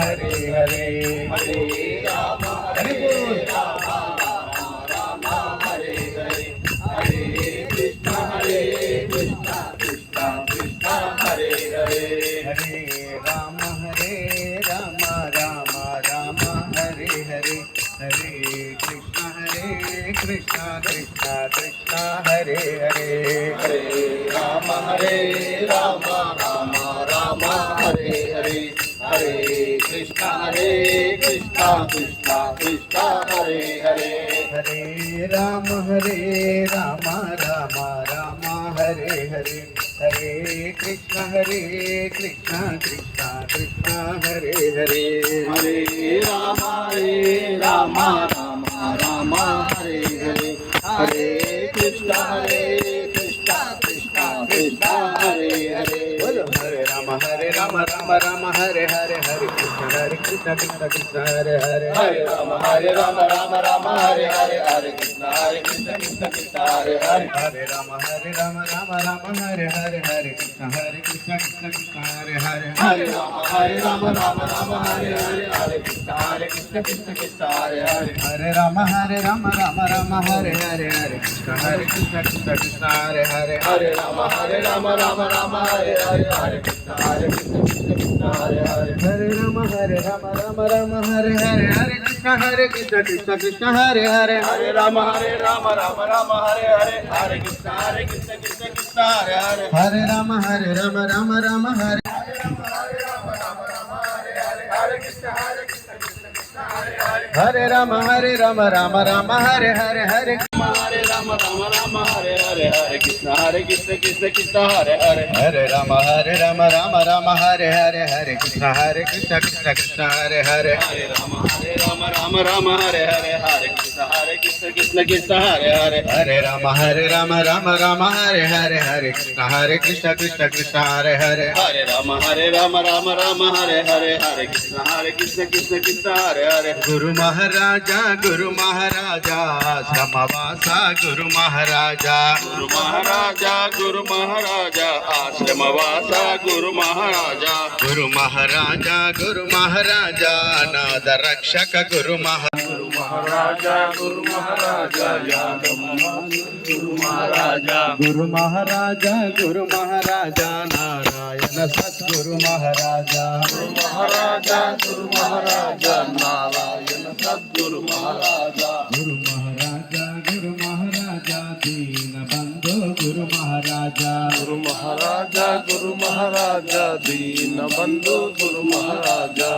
हरे हरे हरे राम हरि हरे बोल। राम राम राम हरे हरे हरे कृष्ण कृष्ण कृष्ण हरे हरे हरे राम राम राम हरे हरे हरे कृष्ण कृष्ण कृष्ण हरे हरे हरे राम राम राम हरे हरे हरे कृष्ण कृष्ण कृष्ण हरे हरे हरे राम राम राम हरे हरे हरे कृष्ण कृष्ण कृष्ण हरे हरे हरे राम राम राम हरे हरे हरे कृष्ण कृष्ण कृष्ण हरे हरे बोलो हरे राम राम राम हरे हरे हरे कृष्ण कृष्ण हरे हरे हरे राम राम राम हरे हरे हरे कृष्ण कृष्ण हरे हरे हरे राम राम हरे हरे कृष्ण कृष्ण हरे हरे हरे राम राम हरे हरे हरे कृष्ण कृष्ण हरे हरे हरे राम राम हरे हरे कृष्ण कृष्ण हरे हरे हरे राम राम हरे हरे हरे कृष्ण कृष्ण हरे हरे हरे राम राम हरे हरे कृष्ण कृष्ण हरे हरे हरे राम हरे हरे कृष्ण कृष्ण हरे हरे हरे राम राम हरे हरे कृष्ण कृष्ण हरे हरे हरे राम राम हरे हरे हरे राम हरे हरे कृष्ण कृष्ण हरे हरे हरे राम राम हरे कृष्ण कृष्ण हरे हरे हरे राम राम हरे हरे कृष्ण कृष्ण हरे हरे हरे राम राम हरे कृष्ण कृष्ण हरे हरे हरे राम हरे हरे कृष्ण हरे हरे गुरु महाराजा श्रमवासा गुरु महाराजा गुरु महाराजा आश्रमवासा गुरु महाराजा गुरु महाराजा नाद रक्षक गुरु महाराजा यादव गुरु महाराजा गुरु महाराजा नारायण सद्गुरु महाराजा गुरु महाराजा नारायण सद्गुरु महाराजा गुरु महाराजा दीन बंधु गुरु महाराजा गुरु महाराजा दीन बंधु गुरु महाराजा